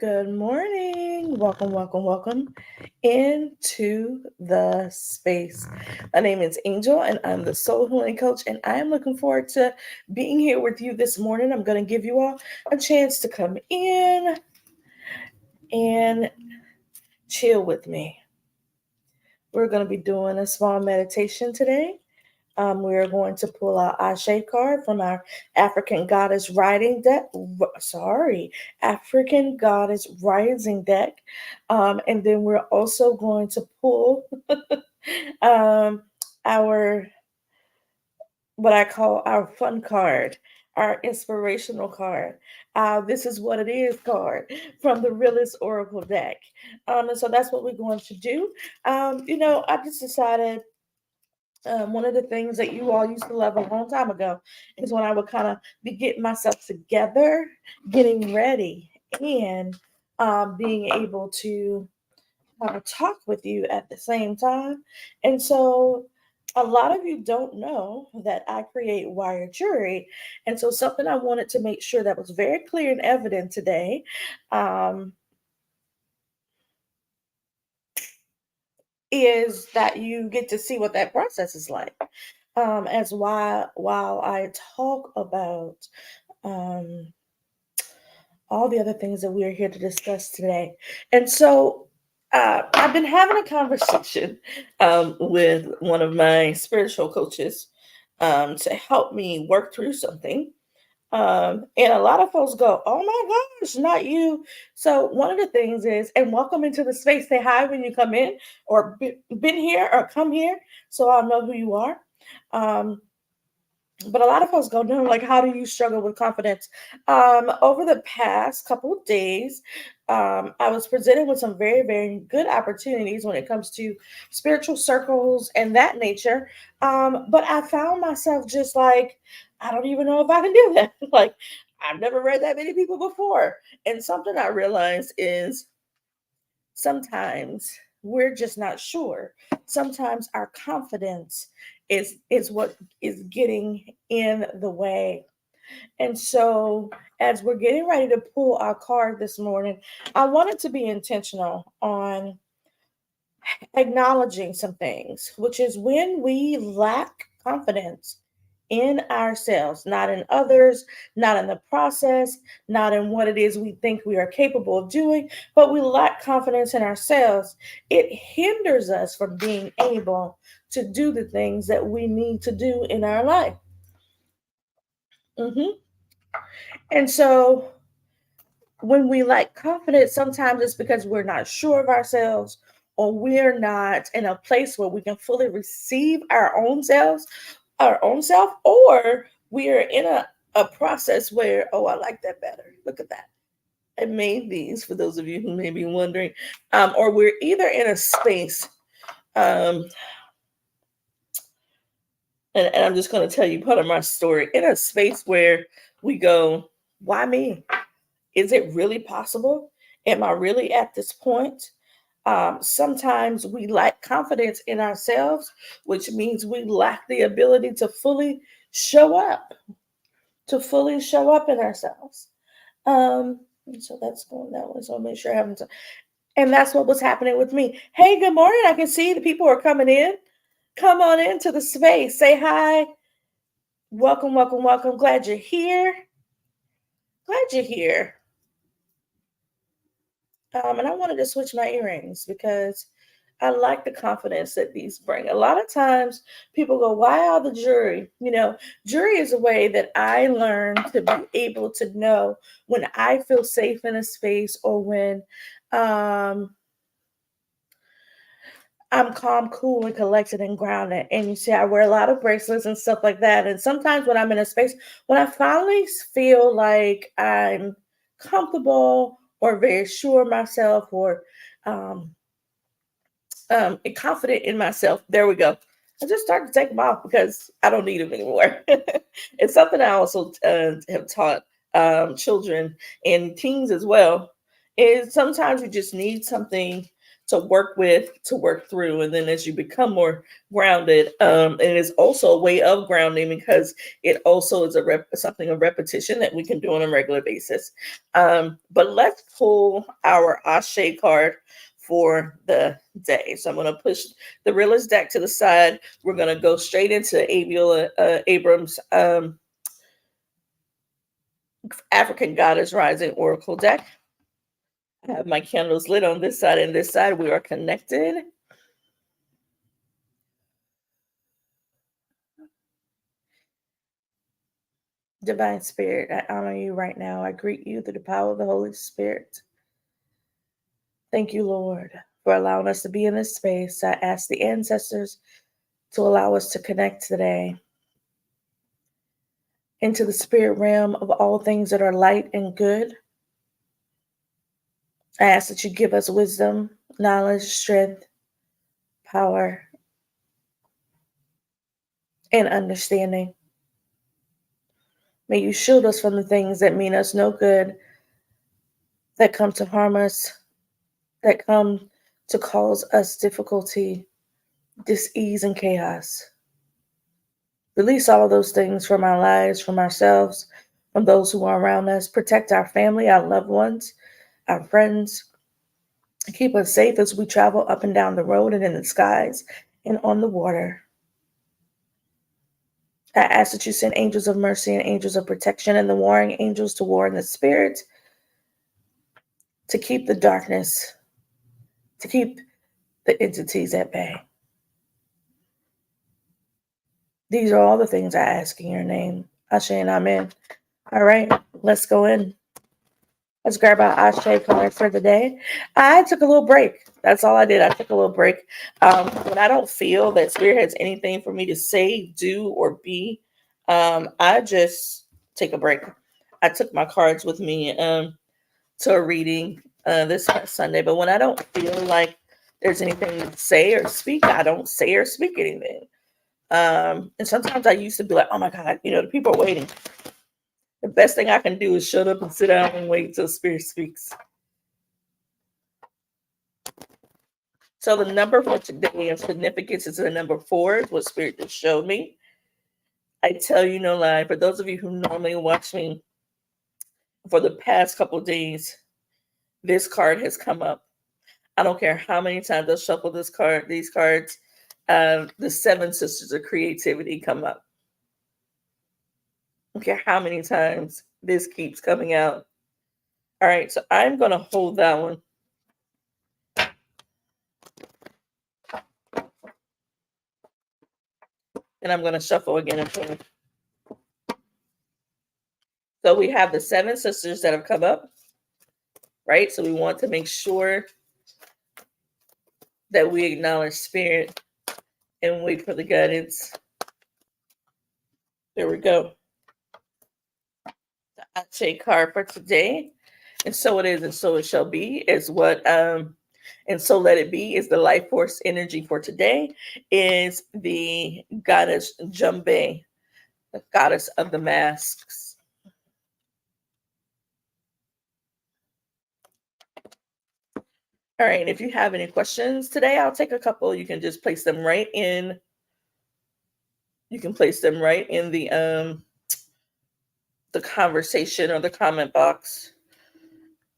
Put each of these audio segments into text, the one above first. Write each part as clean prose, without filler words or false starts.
Good morning. Welcome into the space. My name is Angel and I'm the soul healing coach, and I am looking forward to being here with you this morning. I'm going to give you all a chance to come in and chill with me. We're going to be doing a small meditation today. We are going to pull our Ashe card from our African Goddess Writing deck. African Goddess Rising deck. And then we're also going to pull um, our, what I call our fun card, our inspirational card. This is what it is card from the Realist Oracle deck. And so that's what we're going to do. I just decided one of the things that you all used to love a long time ago is when I would kind of be getting myself together, getting ready, and being able to talk with you at the same time. And so a lot of you don't know that I create wire jewelry. And so something I wanted to make sure that was very clear and evident today. Um, is that you get to see what that process is like. As while I talk about um, all the other things that we are here to discuss today. And so I've been having a conversation with one of my spiritual coaches to help me work through something. And a lot of folks go, "Oh my gosh, not you." So one of the things is, and welcome into the space. Say hi when you come in, or been here, or come here, so I'll know who you are. Um, but a lot of folks go, "No, like, how do you struggle with confidence?" Over the past couple of days, I was presented with some very, very good opportunities when it comes to spiritual circles and that nature. But I found myself just like, I don't even know if I can do that. Like, I've never read that many people before. And something I realized is sometimes we're just not sure. Sometimes our confidence is what is getting in the way. And so as we're getting ready to pull our card this morning, I wanted to be intentional on acknowledging some things, which is when we lack confidence in ourselves, not in others, not in the process, not in what it is we think we are capable of doing, but we lack confidence in ourselves. It hinders us from being able to do the things that we need to do in our life. hmm And so when we lack confidence, sometimes it's because we're not sure of ourselves, or we're not in a place where we can fully receive our own self, or we are in a process where, oh, I like that better. Look at that. I made these for those of you who may be wondering. Or we're either in a space, um, and I'm just going to tell you part of my story, in a space where we go, why me? Is it really possible? Am I really at this point? Sometimes we lack confidence in ourselves, which means we lack the ability to fully show up, in ourselves. So that's going that way. So I'll make sure I haven't. And that's what was happening with me. Hey, good morning. I can see the people are coming in. Come on into the space. Say hi. Welcome. Glad you're here. Glad you're here. And I wanted to switch my earrings because I like the confidence that these bring. A lot of times people go, why all the jury? Jury is a way that I learned to be able to know when I feel safe in a space, or when um, I'm calm, cool, and collected and grounded. And you see, I wear a lot of bracelets and stuff like that. And sometimes when I'm in a space, when I finally feel like I'm comfortable or very sure of myself, or um, confident in myself, there we go. I just start to take them off because I don't need them anymore. It's something I also have taught children and teens as well. Is sometimes you just need something to work with, to work through. And then as you become more grounded, it is also a way of grounding because it also is something of repetition that we can do on a regular basis. But let's pull our Ashe card for the day. So I'm going to push the realist deck to the side. We're going to go straight into Avila Abrams' African Goddess Rising Oracle deck. I have my candles lit on this side and this side. We are connected. Divine Spirit, I honor you right now. I greet you through the power of the Holy Spirit. Thank you, Lord, for allowing us to be in this space. I ask the ancestors to allow us to connect today into the spirit realm of all things that are light and good. I ask that you give us wisdom, knowledge, strength, power, and understanding. May you shield us from the things that mean us no good, that come to harm us, that come to cause us difficulty, dis-ease, and chaos. Release all of those things from our lives, from ourselves, from those who are around us. Protect our family, our loved ones, our friends. Keep us safe as we travel up and down the road and in the skies and on the water. I ask that you send angels of mercy and angels of protection and the warring angels to war in the spirit to keep the darkness, to keep the entities at bay. These are all the things I ask in your name. Ashe and Amen. All right, let's go in. Let's grab our Ashe card for the day. I took a little break. That's all I did. I took a little break. When I don't feel that Spirit has anything for me to say, do, or be, I just take a break. I took my cards with me to a reading this past Sunday. But when I don't feel like there's anything to say or speak, I don't say or speak anything. And sometimes I used to be like, oh my God, the people are waiting. The best thing I can do is shut up and sit down and wait until Spirit speaks. So the number for today of significance is the number 4, is what Spirit just showed me. I tell you no lie. For those of you who normally watch me for the past couple of days, this card has come up. I don't care how many times I shuffle these cards, the 7 Sisters of Creativity come up. I don't care how many times this keeps coming out. All right, so I'm going to hold that one. And I'm going to shuffle again and pull. So we have the 7 sisters that have come up, right? So we want to make sure that we acknowledge Spirit and wait for the guidance. There we go. The Ashe card for today. And so it is, and so it shall be, is what, and so let it be, is the life force energy for today, is the goddess Jumbe, the goddess of the masks. All right, if you have any questions today, I'll take a couple. You can just place them right in. You can place them right in the conversation or the comment box.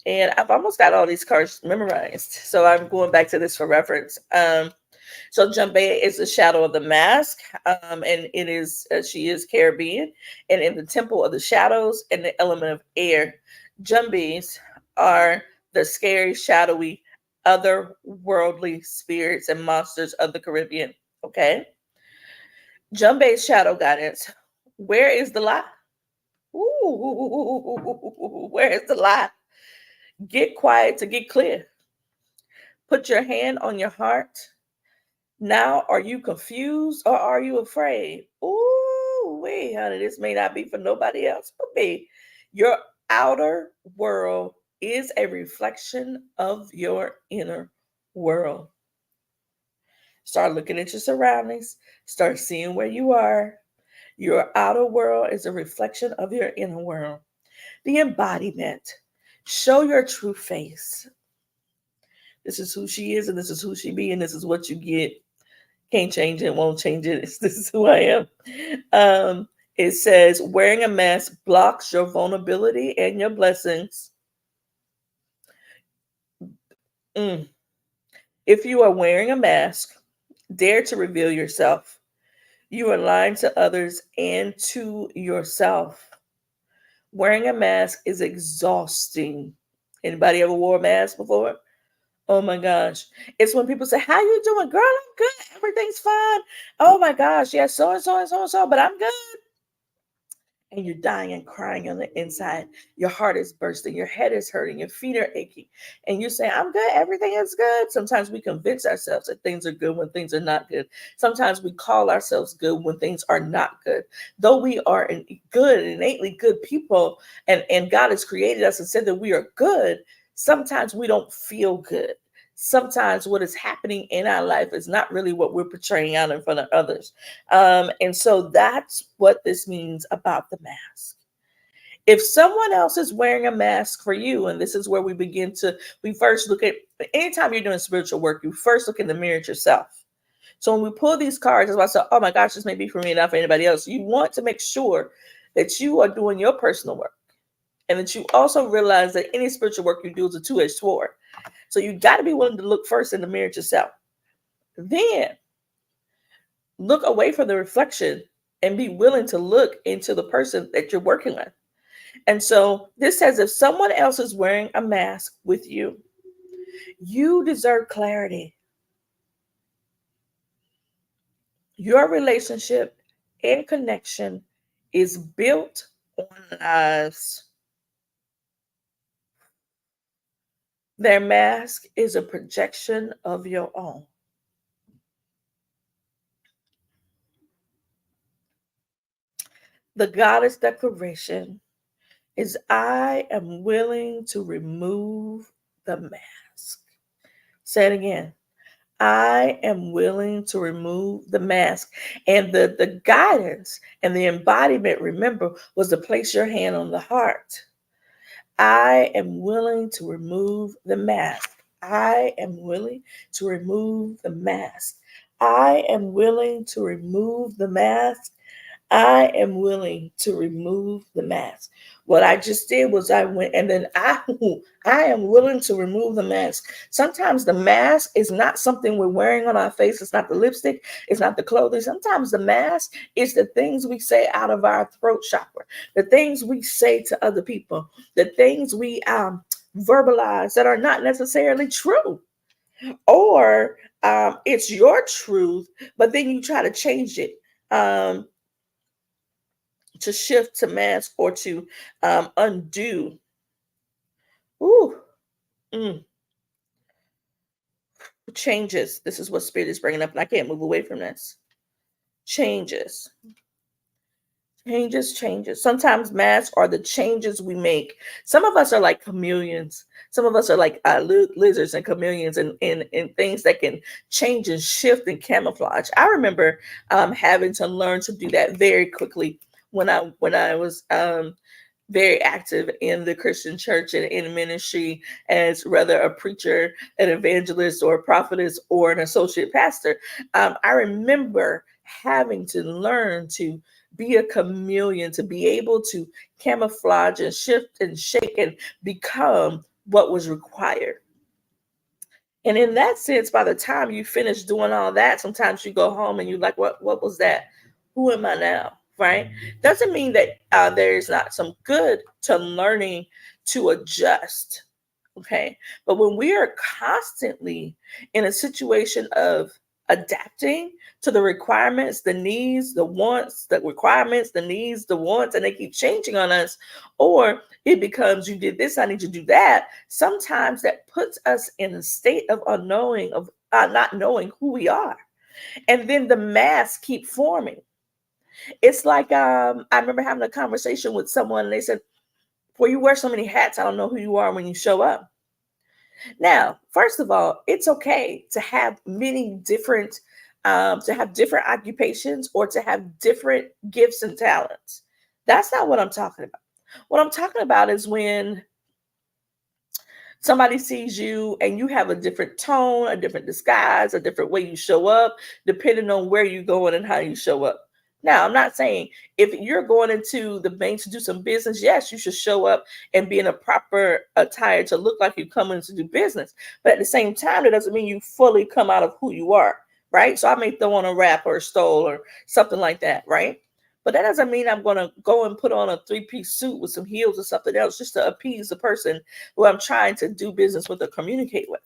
And I've almost got all these cards memorized, so I'm going back to this for reference. So Jumbe is the shadow of the mask, and it is she is Caribbean, and in the temple of the shadows and the element of air, Jumbes are the scary, shadowy, otherworldly spirits and monsters of the Caribbean. Okay, Jumbe's shadow guidance. Where is the lie? Ooh, where is the lie? Get quiet to get clear. Put your hand on your heart. Now, are you confused or are you afraid? Ooh, wait, honey, this may not be for nobody else but me. Your outer world is a reflection of your inner world. Start looking at your surroundings. Start seeing where you are. Your outer world is a reflection of your inner world. The embodiment. Show your true face. This is who she is, and this is who she be, and this is what you get. Can't change it, won't change it. This is who I am. It says wearing a mask blocks your vulnerability and your blessings. Mm. If you are wearing a mask, dare to reveal yourself. You are lying to others and to yourself. Wearing a mask is exhausting. Anybody ever wore a mask before? Oh my gosh. It's when people say, "How you doing, girl? I'm good. Everything's fine." Oh my gosh, yes, so and so and so and so, but I'm good. And you're dying and crying on the inside. Your heart is bursting, your head is hurting, your feet are aching, and you say, "I'm good, everything is good." Sometimes we convince ourselves that things are good when things are not good. Sometimes we call ourselves good when things are not good. Though we are good, innately good people, and God has created us and said that we are good, sometimes we don't feel good. Sometimes what is happening in our life is not really what we're portraying out in front of others. And so that's what this means about the mask. If someone else is wearing a mask for you, and this is where we first look at, anytime you're doing spiritual work, you first look in the mirror at yourself. So when we pull these cards, that's why I say, oh my gosh, this may be for me, not for anybody else. You want to make sure that you are doing your personal work, and that you also realize that any spiritual work you do is a two-edged sword. So you got to be willing to look first in the mirror at yourself. Then look away from the reflection and be willing to look into the person that you're working with. And so this says if someone else is wearing a mask with you, you deserve clarity. Your relationship and connection is built on lies. Their mask is a projection of your own. The goddess declaration is I am willing to remove the mask. Say it again. I am willing to remove the mask. And the guidance and the embodiment, remember, was to place your hand on the heart. I am willing to remove the mask. I am willing to remove the mask. I am willing to remove the mask. I am willing to remove the mask. What I just did was I went and then I am willing to remove the mask. Sometimes the mask is not something we're wearing on our face. It's not the lipstick. It's not the clothing. Sometimes the mask is the things we say out of our throat chakra, the things we say to other people, the things we verbalize that are not necessarily true. Or it's your truth, but then you try to change it. To shift to mask or to undo. Ooh, mm, changes. This is what spirit is bringing up, and I can't move away from this. Changes. Changes. Sometimes masks are the changes we make. Some of us are like chameleons. Some of us are like lizards and chameleons, and things that can change and shift and camouflage. I remember having to learn to do that very quickly when I was very active in the Christian church and in ministry as rather a preacher, an evangelist, or a prophetess, or an associate pastor. I remember having to learn to be a chameleon, to be able to camouflage and shift and shake and become what was required. And in that sense, by the time you finish doing all that, sometimes you go home and you're like, what was that? Who am I now? Right? Doesn't mean that there's not some good to learning to adjust. Okay. But when we are constantly in a situation of adapting to the requirements, the needs, the wants, the requirements, the needs, the wants, and they keep changing on us, or it becomes you did this, I need to do that. Sometimes that puts us in a state of unknowing, of not knowing who we are. And then the masks keep forming. It's like I remember having a conversation with someone and they said, well, you wear so many hats, I don't know who you are when you show up. Now, first of all, it's okay to have many different, to have different occupations or to have different gifts and talents. That's not what I'm talking about. What I'm talking about is when Somebody sees you and you have a different tone, a different disguise, a different way you show up, depending on where you're going and how you show up. Now, I'm not saying if you're going into the bank to do some business, yes, you should show up and be in a proper attire to look like you're coming to do business. But at the same time, it doesn't mean you fully come out of who you are, right? So I may throw on a wrap or a stole or something like that, right? But that doesn't mean I'm going to go and put on a three-piece suit with some heels or something else just to appease the person who I'm trying to do business with or communicate with.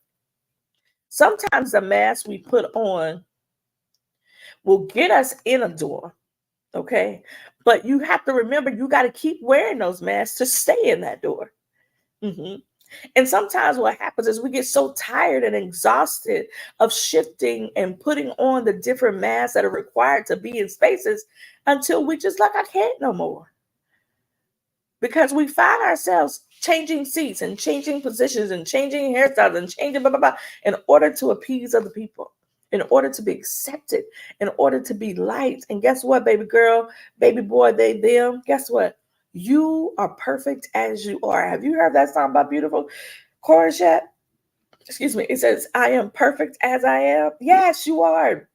Sometimes the mask we put on will get us in a door, okay? But you have to remember you got to keep wearing those masks to stay in that door. hmm And sometimes what happens is we get so tired and exhausted of shifting and putting on the different masks that are required to be in spaces until we just like, I can't no more. Because we find ourselves changing seats and changing positions and changing hairstyles and changing blah, blah, blah in order to appease other people, in order to be accepted, in order to be liked. And guess what, baby girl, baby boy, they, them, guess what? You are perfect as you are. Have you heard that song by Beautiful Chorus yet? Excuse me. It says, I am perfect as I am. Yes, you are.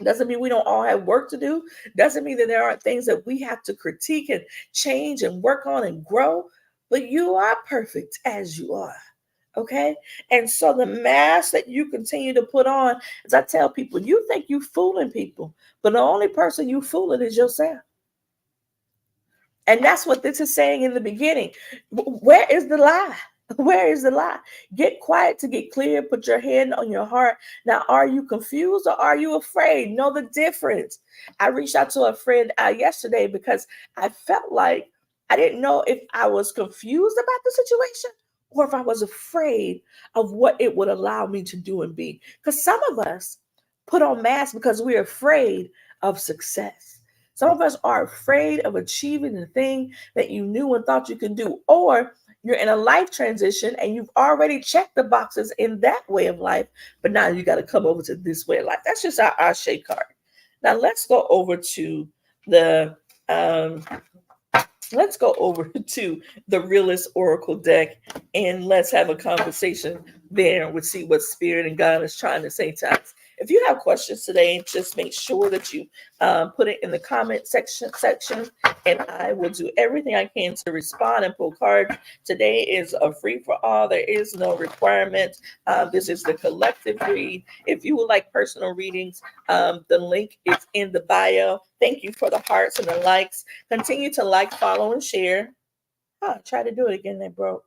Doesn't mean we don't all have work to do. Doesn't mean that there aren't things that we have to critique and change and work on and grow. But you are perfect as you are. Okay. And so the mask that you continue to put on, as I tell people, you think you fooling people, but the only person you fooling is yourself. And that's what this is saying in the beginning. Where is the lie? Where is the lie? Get quiet to get clear. Put your hand on your heart. Now, are you confused or are you afraid? Know the difference. I reached out to a friend yesterday because I felt like I didn't know if I was confused about the situation or if I was afraid of what it would allow me to do and be. Because some of us put on masks because we're afraid of success. Some of us are afraid of achieving the thing that you knew and thought you could do, or you're in a life transition and you've already checked the boxes in that way of life, but now you got to come over to this way of life. That's just our shade card. Now the um, let's go over to the realist oracle deck and let's have a conversation there. We'll see what spirit and God is trying to say to us. If you have questions today, just make sure that you put it in the comment section, and I will do everything I can to respond and pull cards. Today is a free for all. There is no requirement. This is the collective read. If you would like personal readings, the link is in the bio. Thank you for the hearts and the likes. Continue to like, follow, and share. Try to do it again. They broke.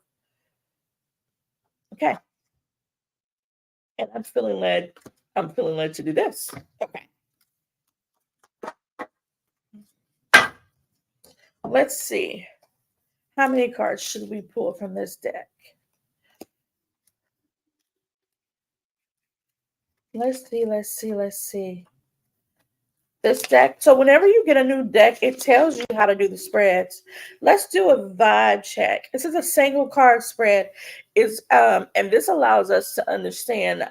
Okay. And I'm feeling led to do this. Okay. Let's see. How many cards should we pull from this deck? Let's see. This deck. So whenever you get a new deck, it tells you how to do the spreads. Let's do a vibe check. This is a single card spread. And this allows us to understand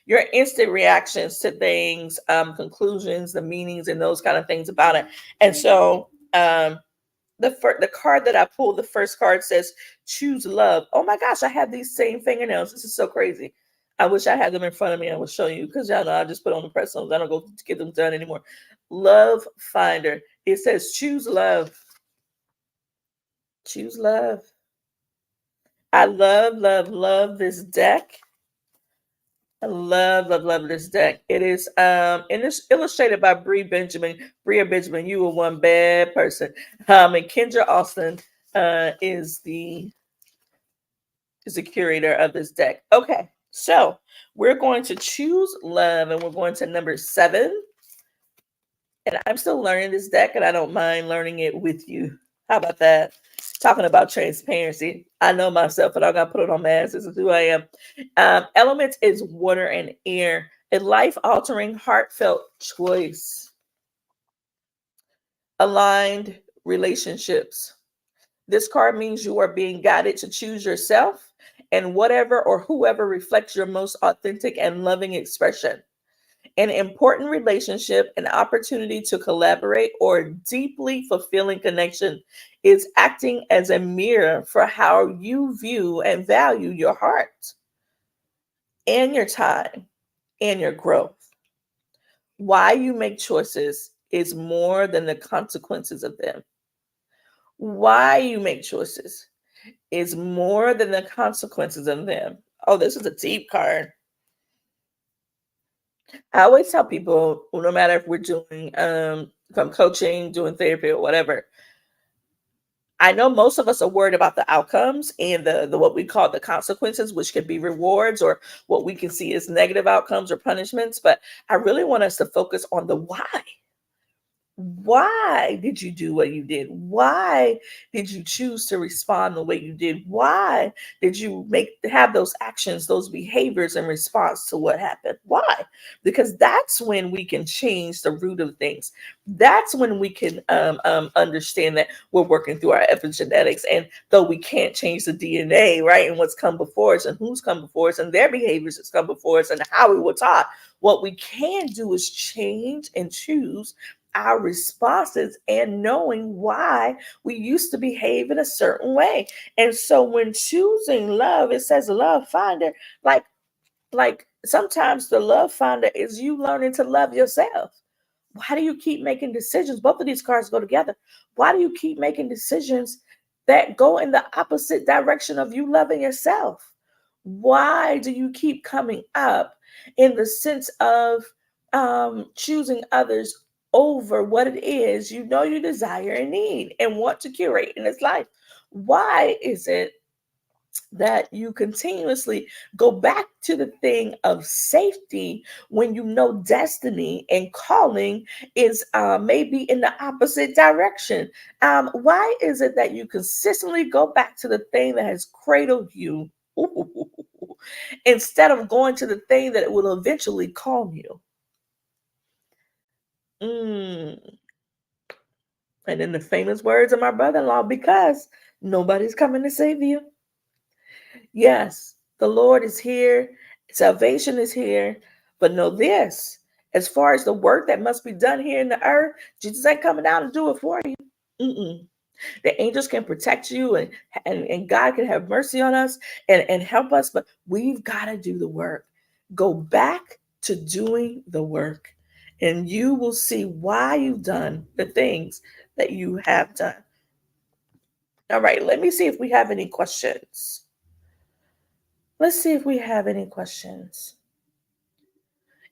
your instant reactions to things, conclusions, the meanings, and those kind of things about it. And so the card that I pulled, the first card says choose love. Oh my gosh, I have these same fingernails. This is so crazy. I wish I had them in front of me. I would show you because y'all know I just put on the press ons. I don't go to get them done anymore. Love finder. It says choose love. Choose love. I love this deck. I love this deck. It is and it's illustrated by Bria Benjamin. You were one bad person. And Kendra Austin is the curator of this deck. Okay, so we're going to choose love, and we're going to number 7. And I'm still learning this deck, and I don't mind learning it with you. How about that? Talking about transparency. I know myself, but I got to put it on my ass. This is who I am. Element is water and air. A life-altering, heartfelt choice. Aligned relationships. This card means you are being guided to choose yourself and whatever or whoever reflects your most authentic and loving expression. An important relationship, an opportunity to collaborate, or deeply fulfilling connection is acting as a mirror for how you view and value your heart and your time and your growth. Why you make choices is more than the consequences of them. Why you make choices is more than the consequences of them. Oh, this is a deep card. I always tell people, no matter if we're doing from coaching, doing therapy or whatever, I know most of us are worried about the outcomes and the what we call the consequences, which could be rewards or what we can see as negative outcomes or punishments. But I really want us to focus on the why. Why did you do what you did? Why did you choose to respond the way you did? Why did you have those actions, those behaviors in response to what happened? Why? Because that's when we can change the root of things. That's when we can understand that we're working through our epigenetics. And though we can't change the DNA, right, and what's come before us and who's come before us and their behaviors that's come before us and how we were taught, what we can do is change and choose our responses and knowing why we used to behave in a certain way. And so when choosing love, it says love finder, like sometimes the love finder is you learning to love yourself. Why do you keep making decisions? Both of these cards go together. Why do you keep making decisions that go in the opposite direction of you loving yourself? Why do you keep coming up in the sense of choosing others over what it is you know you desire and need and want to curate in this life? Why is it that you continuously go back to the thing of safety when you know destiny and calling is maybe in the opposite direction? Why is it that you consistently go back to the thing that has cradled you instead of going to the thing that will eventually calm you? Mm. And in the famous words of my brother-in-law, because nobody's coming to save you. Yes, the Lord is here, salvation is here, but know this, as far as the work that must be done here in the earth, Jesus ain't coming down to do it for you. Mm-mm. The angels can protect you and God can have mercy on us and help us, but we've got to do the work. Go back to doing the work, and you will see why you've done the things that you have done. All right, let me see if we have any questions. Let's see if we have any questions.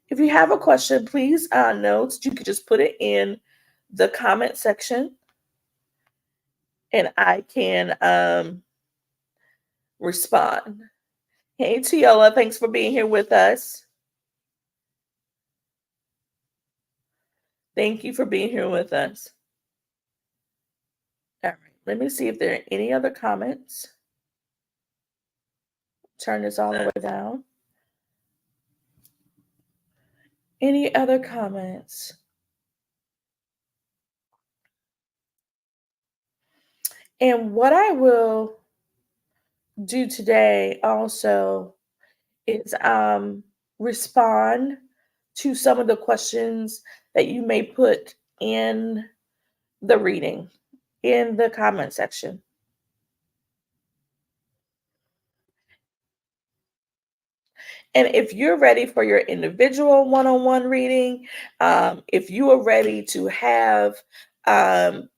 If you have a question, please note you can just put it in the comment section and I can respond. Hey, Tiola, thanks for being here with us. Thank you for being here with us. All right, let me see if there are any other comments. Turn this all the way down. Any other comments? And what I will do today also is respond to some of the questions that you may put in the reading in the comment section. And if you're ready for your individual one-on-one reading, if you are ready to have um,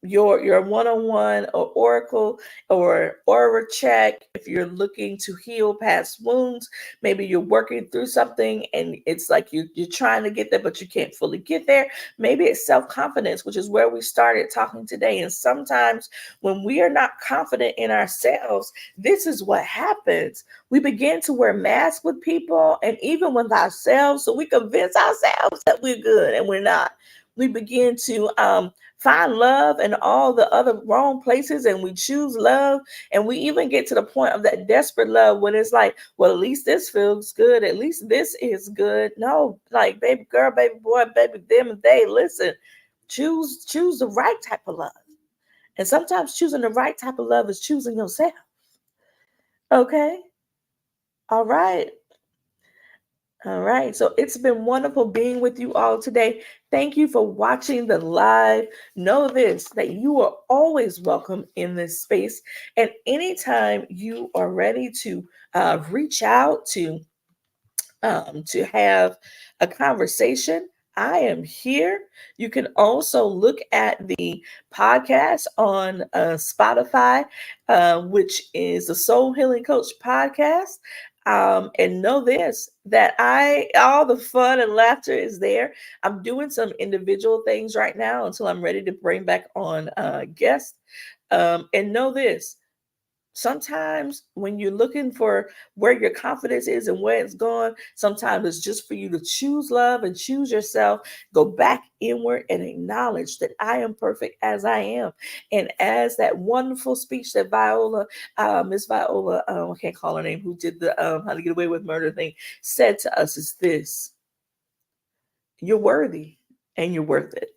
your one-on-one or oracle or aura check, if you're looking to heal past wounds, maybe you're working through something and it's like you're trying to get there but you can't fully get there. Maybe it's self-confidence, which is where we started talking today. And sometimes when we are not confident in ourselves, this is what happens. We begin to wear masks with people and even with ourselves, so we convince ourselves that we're good and we're not. We begin to find love in all the other wrong places and we choose love, and we even get to the point of that desperate love when it's like, well, at least this feels good, at least this is good. No, like, baby girl, baby boy, baby them and they, listen, choose the right type of love. And sometimes choosing the right type of love is choosing yourself. Okay, all right. All right. So it's been wonderful being with you all today. Thank you for watching the live. Know this, that you are always welcome in this space. And anytime you are ready to reach out to have a conversation, I am here. You can also look at the podcast on Spotify, which is the Soul Healing Coach podcast. And know this, that all the fun and laughter is there. I'm doing some individual things right now until I'm ready to bring back on guests. And know this, sometimes when you're looking for where your confidence is and where it's going, sometimes it's just for you to choose love and choose yourself. Go back inward and acknowledge that I am perfect as I am. And as that wonderful speech that Miss Viola, I can't call her name, who did the How to Get Away with Murder thing, said to us is this: you're worthy and you're worth it.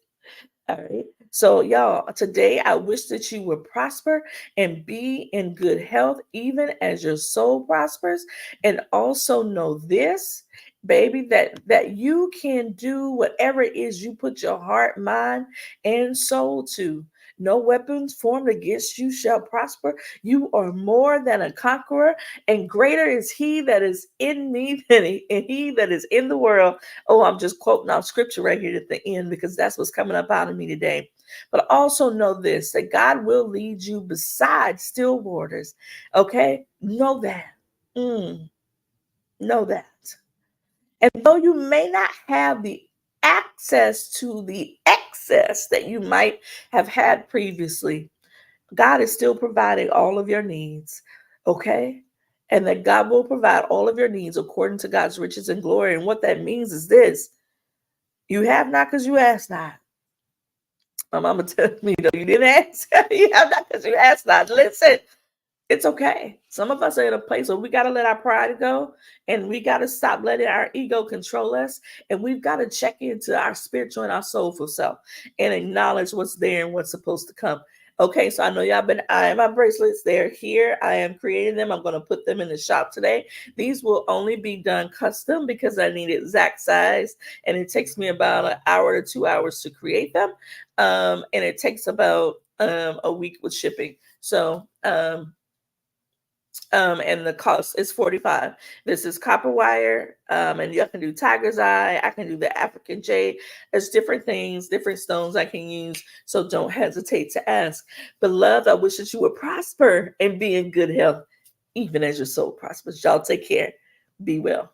All right. So, y'all, today I wish that you would prosper and be in good health, even as your soul prospers. And also know this, baby, that you can do whatever it is you put your heart, mind, and soul to. No weapons formed against you shall prosper. You are more than a conqueror, and greater is he that is in me than he that is in the world. Oh, I'm just quoting out scripture right here at the end because that's what's coming up out of me today. But also know this, that God will lead you beside still waters. Okay? Know that. Know that. And though you may not have the access to the excess that you might have had previously, God is still providing all of your needs. Okay? And that God will provide all of your needs according to God's riches and glory. And what that means is this: you have not because you ask not. My mama tells me, no, you didn't ask. You have not because you asked not. Listen, it's okay. Some of us are in a place where we got to let our pride go and we got to stop letting our ego control us. And we've got to check into our spiritual and our soulful self and acknowledge what's there and what's supposed to come. Okay, so I know y'all been eyeing my bracelets. They're here. I am creating them. I'm going to put them in the shop today. These will only be done custom because I need exact size. And it takes me about an hour to 2 hours to create them. And it takes about a week with shipping. So, and the cost is $45. This is copper wire, and you can do tiger's eye. I can do the African jade. There's different things, different stones I can use. So don't hesitate to ask. Beloved, I wish that you would prosper and be in good health, even as your soul prospers. Y'all take care. Be well.